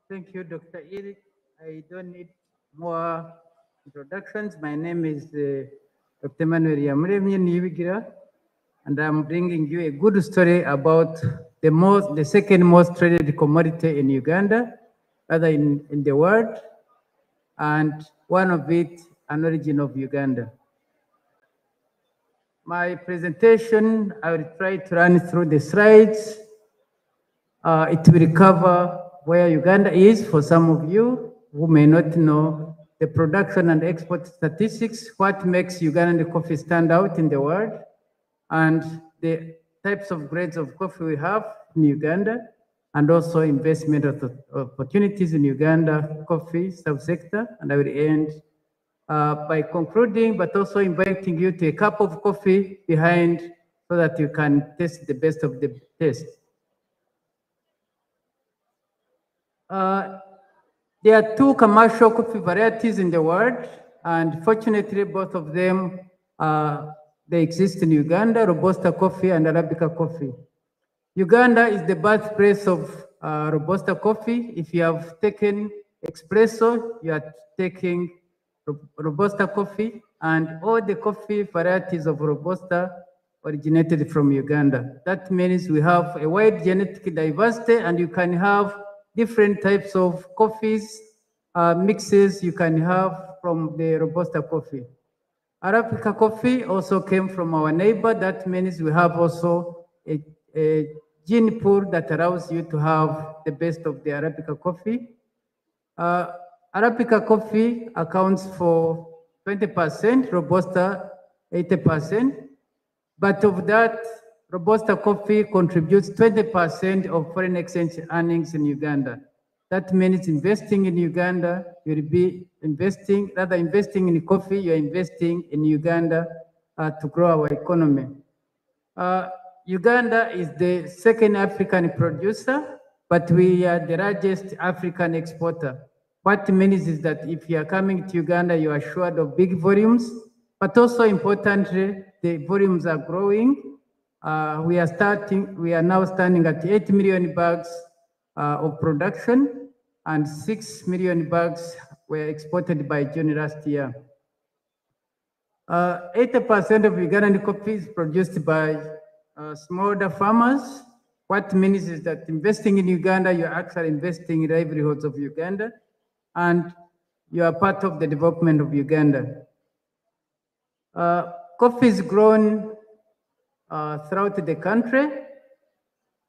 Thank you, Dr. Eric. I don't need more introductions. My name is Dr. Emmanuel Iyamulemye, and I'm bringing you a good story about the second most traded commodity in Uganda, rather in the world, and one of it, an origin of Uganda. My presentation, I will try to run through the slides. It will cover where Uganda is for some of you who may not know the production and export statistics, what makes Ugandan coffee stand out in the world, and the types of grades of coffee we have in Uganda, and also investment opportunities in Uganda coffee subsector. And I will end by concluding, but also inviting you to a cup of coffee behind so that you can taste the best of the taste. There are two commercial coffee varieties in the world, and fortunately, both of them they exist in Uganda: Robusta coffee and Arabica coffee. Uganda is the birthplace of Robusta coffee. If you have taken espresso, you are taking Robusta coffee, and all the coffee varieties of Robusta originated from Uganda. That means we have a wide genetic diversity, and you can have different types of coffees, mixes you can have from the Robusta coffee. Arabica coffee also came from our neighbor. That means we have also a gene pool that allows you to have the best of the Arabica coffee. Arabica coffee accounts for 20%, Robusta 80%. But of that, Robusta coffee contributes 20% of foreign exchange earnings in Uganda. That means investing in Uganda, you'll be investing in coffee, you're investing in Uganda to grow our economy. Uganda is the second African producer, but we are the largest African exporter. What it means is that if you are coming to Uganda, you are assured of big volumes, but also importantly, the volumes are growing. We are now standing at 8 million bags of production, and 6 million bags were exported by June last year. 80% of Ugandan coffee is produced by smallholder farmers. What it means is that investing in Uganda, you're actually investing in livelihoods of Uganda, and you are part of the development of Uganda. Coffee is grown throughout the country.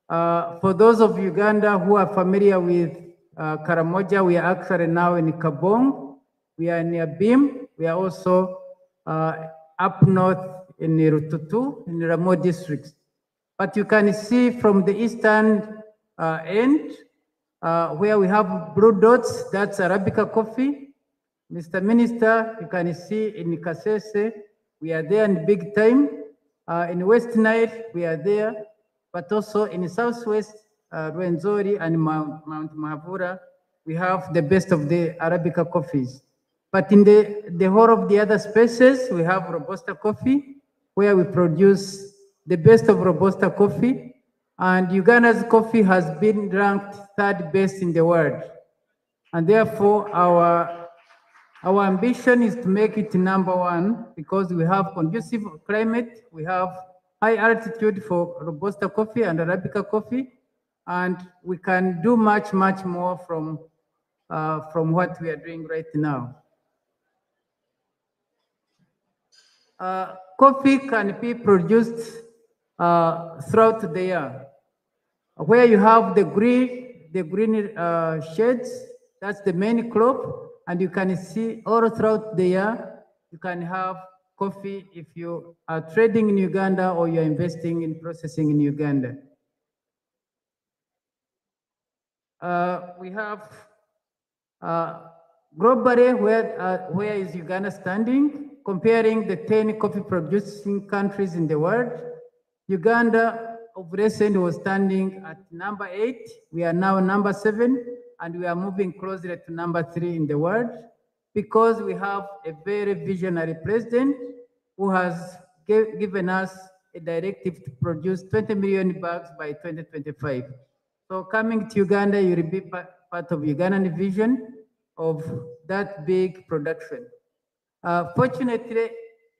For those of Uganda who are familiar with Karamoja, we are actually now in Kabong. We are near Bim. We are also up north in Rututu, in Ramo districts. But you can see from the eastern end, where we have blue dots, that's Arabica coffee. Mr. Minister, you can see in Kasese, we are there in big time. In West Nile, we are there, but also in Southwest, Rwenzori and Mount Mahavura, we have the best of the Arabica coffees. But in the whole of the other spaces, we have Robusta coffee, where we produce the best of Robusta coffee. And Uganda's coffee has been ranked third best in the world. And therefore, our ambition is to make it #1 because we have conducive climate, we have high altitude for Robusta coffee and Arabica coffee, and we can do much, much more from what we are doing right now. Coffee can be produced throughout the year. Where you have the green shades, that's the main crop. And you can see all throughout the year, you can have coffee if you are trading in Uganda or you're investing in processing in Uganda. We have globally, where is Uganda standing? Comparing the 10 coffee producing countries in the world, Uganda of recent was standing at #8. We are now #7. And we are moving closer to #3 in the world because we have a very visionary president who has given us a directive to produce 20 million bags by 2025. So coming to Uganda, you'll be part of Ugandan vision of that big production. Fortunately,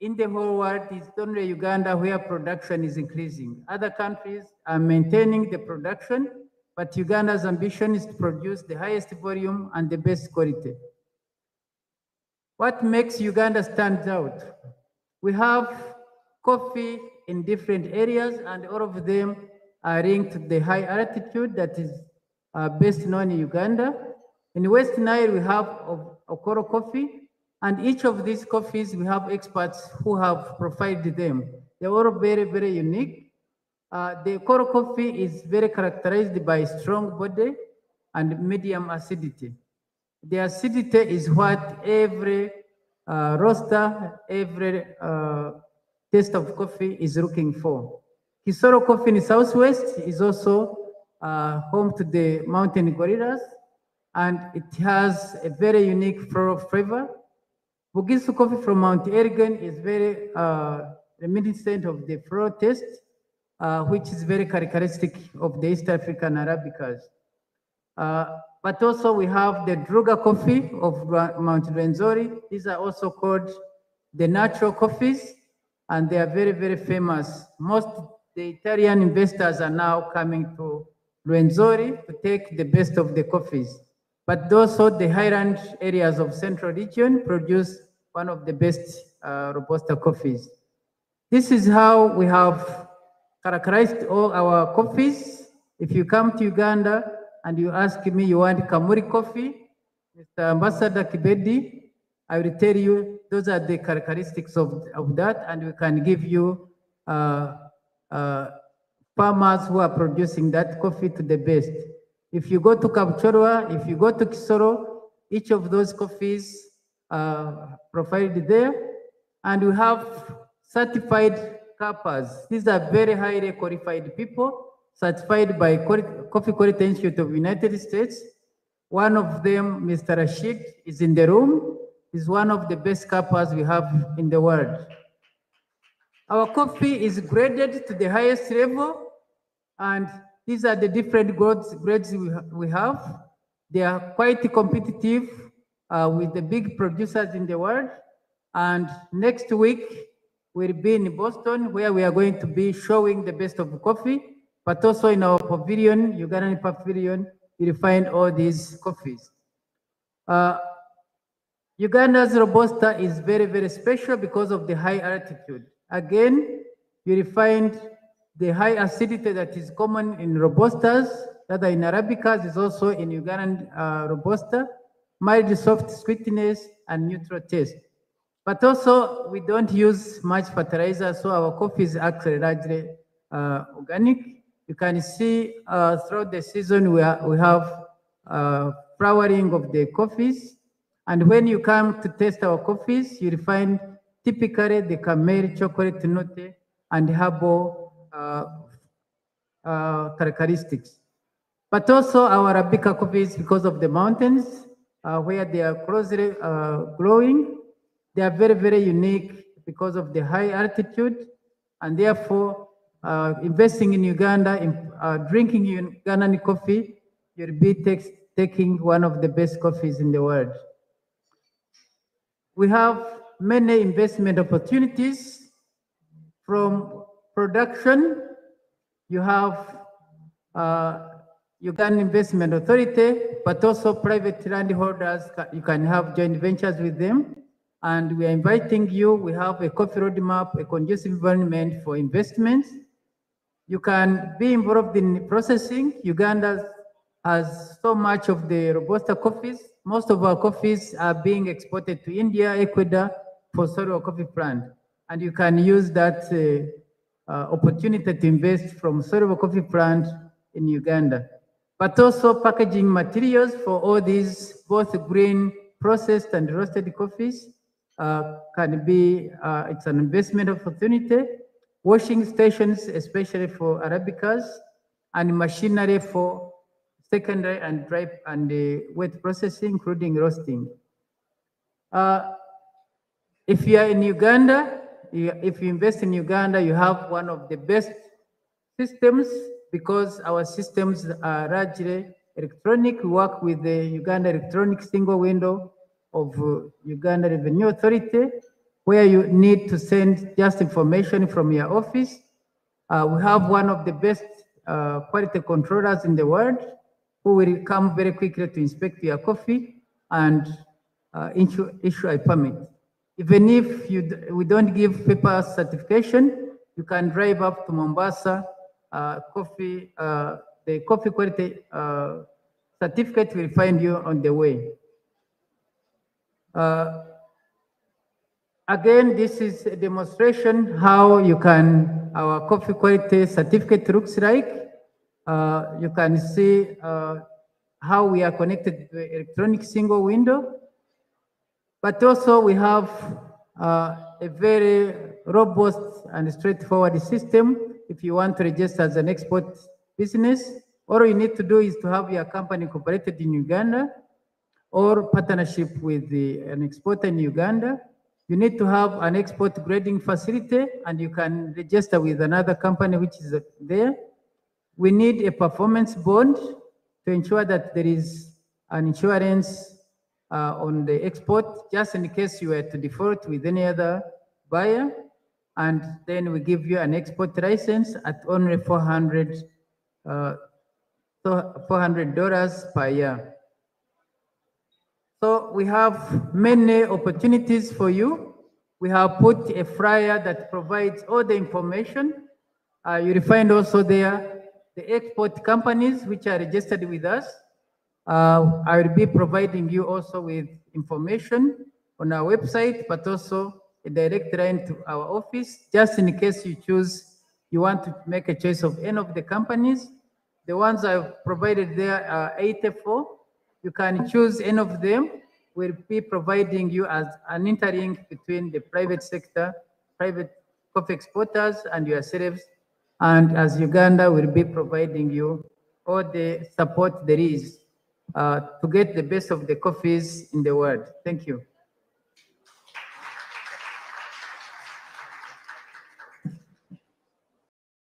in the whole world, it's only Uganda where production is increasing. Other countries are maintaining the production, but Uganda's ambition is to produce the highest volume and the best quality. What makes Uganda stand out? We have coffee in different areas, and all of them are linked to the high altitude that is best known in Uganda. In West Nile, we have Okoro coffee, and each of these coffees, we have experts who have profiled them. They're all very, very unique. The Okoro coffee is very characterized by strong body and medium acidity. The acidity is what every roaster, every taste of coffee is looking for. Kisoro coffee in Southwest is also home to the mountain gorillas, and it has a very unique floral flavor. Bugisu coffee from Mount Elgon is very reminiscent of the floral taste, which is very characteristic of the East African Arabicas. But also we have the Druga coffee of Mount Rwenzori. These are also called the natural coffees, and they are very, very famous. Most the Italian investors are now coming to Rwenzori to take the best of the coffees. But also the highland areas of Central Region produce one of the best Robusta coffees. This is how we have characterized all our coffees. If you come to Uganda and you ask me, you want Kamuri coffee, Mr. Ambassador Kibedi, I will tell you those are the characteristics of that, and we can give you farmers who are producing that coffee to the best. If you go to Kapchorwa, if you go to Kisoro, each of those coffees are profiled there, and we have certified cappers. These are very highly qualified people, certified by Coffee Quality Institute of the United States. One of them, Mr. Rashid, is in the room. He's one of the best cappers we have in the world. Our coffee is graded to the highest level, and these are the different grades we have. They are quite competitive with the big producers in the world. And next week, we'll be in Boston, where we are going to be showing the best of coffee, but also in our pavilion, Ugandan pavilion, you'll find all these coffees. Uganda's Robusta is very, very special because of the high altitude. Again, you'll find the high acidity that is common in Robustas, that are in Arabicas, is also in Ugandan Robusta, mild soft sweetness and neutral taste. But also, we don't use much fertilizer, so our coffee is actually largely organic. You can see throughout the season we have flowering of the coffees. And when you come to taste our coffees, you'll find typically the caramel, chocolate note, and herbal characteristics. But also our Arabica coffees, because of the mountains where they are closely growing, they are very, very unique because of the high altitude, and therefore investing in Uganda, drinking Ugandan coffee, you'll be taking one of the best coffees in the world. We have many investment opportunities from production. You have Ugandan Investment Authority, but also private landholders. You can have joint ventures with them. And we are inviting you. We have a coffee roadmap, a conducive environment for investments. You can be involved in processing. Uganda has so much of the Robusta coffees. Most of our coffees are being exported to India, Ecuador for Solo Coffee Plant. And you can use that opportunity to invest from Solo Coffee Plant in Uganda. But also packaging materials for all these, both green, processed and roasted coffees can be, it's an investment opportunity. Washing stations, especially for Arabicas, and machinery for secondary and dry and wet processing, including roasting. If you are in Uganda, if you invest in Uganda, you have one of the best systems because our systems are largely electronic. We work with the Uganda Electronic Single Window of Uganda Revenue Authority, where you need to send just information from your office. We have one of the best quality controllers in the world who will come very quickly to inspect your coffee and issue a permit. Even if we don't give paper certification, you can drive up to Mombasa. The coffee quality certificate will find you on the way. Again, this is a demonstration how our coffee quality certificate looks like. You can see how we are connected to the electronic single window. But also we have a very robust and straightforward system. If you want to register as an export business, all you need to do is to have your company incorporated in Uganda or partnership with an exporter in Uganda. You need to have an export grading facility, and you can register with another company which is there. We need a performance bond to ensure that there is an insurance on the export, just in case you were to default with any other buyer. And then we give you an export license at only $400 per year. So we have many opportunities for you. We have put a flyer that provides all the information. You will find also there the export companies which are registered with us. I will be providing you also with information on our website, but also a direct line to our office, just in case you want to make a choice of any of the companies. The ones I've provided there are 84. You can choose any of them. We'll be providing you as an interlink between the private sector, private coffee exporters, and yourselves. And as Uganda, we'll be providing you all the support there is to get the best of the coffees in the world. Thank you.